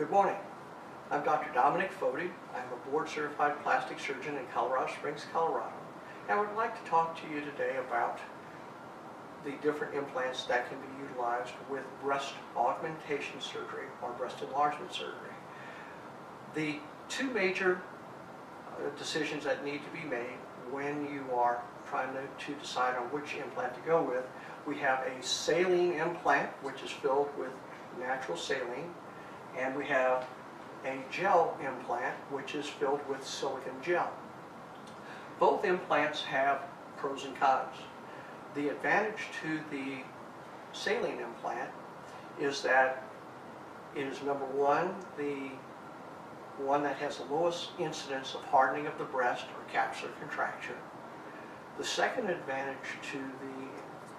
Good morning. I'm Dr. Dominic Foti. I'm a board-certified plastic surgeon in Colorado Springs, Colorado. And I would like to talk to you today about the different implants that can be utilized with breast augmentation surgery or breast enlargement surgery. The two major decisions that need to be made when you are trying to decide on which implant to go with. We have a saline implant, which is filled with natural saline, and we have a gel implant, which is filled with silicone gel. Both implants have pros and cons. The advantage to the saline implant is that it is, number one, the one that has the lowest incidence of hardening of the breast or capsular contracture. The second advantage to the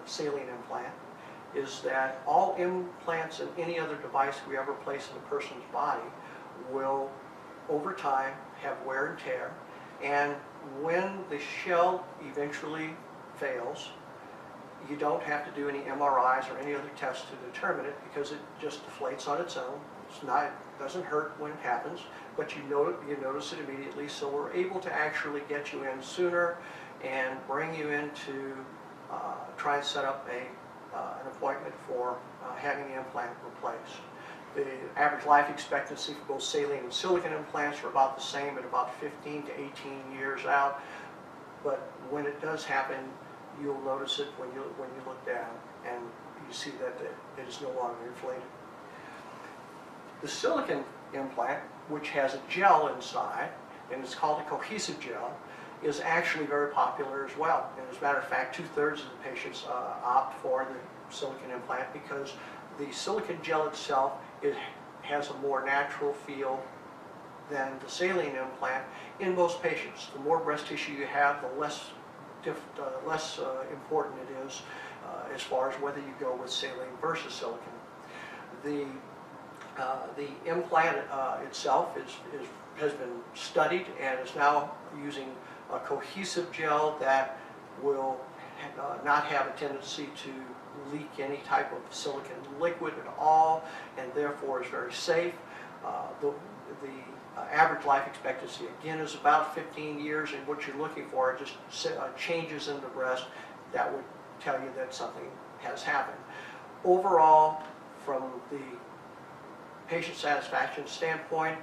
saline implant is that all implants and any other device we ever place in a person's body will, over time, have wear and tear, and when the shell eventually fails, you don't have to do any MRIs or any other tests to determine it because it just deflates on its own. It doesn't hurt when it happens, but you notice it immediately, so we're able to actually get you in sooner and bring you in to try and set up an appointment for having the implant replaced. The average life expectancy for both saline and silicone implants are about the same at about 15 to 18 years out, but when it does happen, you'll notice it when you look down and you see that it is no longer inflated. The silicone implant, which has a gel inside, and it's called a cohesive gel, is actually very popular as well. And as a matter of fact, 2/3 of the patients opt for the silicone implant because the silicone gel itself has a more natural feel than the saline implant in most patients. The more breast tissue you have, the less important it is as far as whether you go with saline versus silicone. The implant itself has been studied and is now using a cohesive gel that will not have a tendency to leak any type of silicone liquid at all, and therefore is very safe. The average life expectancy again is about 15 years, and what you're looking for are just changes in the breast that would tell you that something has happened. Overall, from the patient satisfaction standpoint,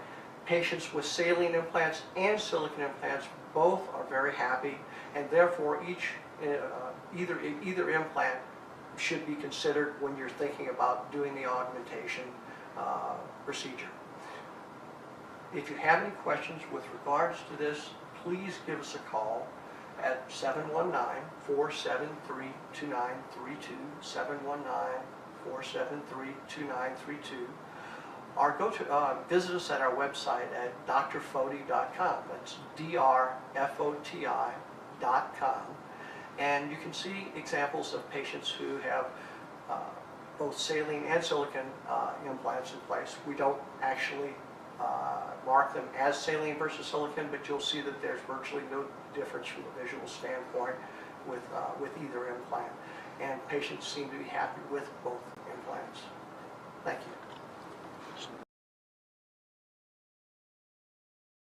patients with saline implants and silicone implants both are very happy, and therefore either implant should be considered when you're thinking about doing the augmentation procedure. If you have any questions with regards to this, please give us a call at 719-473-2932, 719-473-2932, or visit us at our website at drfoti.com. That's drfoti.com. And you can see examples of patients who have both saline and silicone implants in place. We don't actually mark them as saline versus silicone, but you'll see that there's virtually no difference from a visual standpoint with either implant. And patients seem to be happy with both implants. Thank you.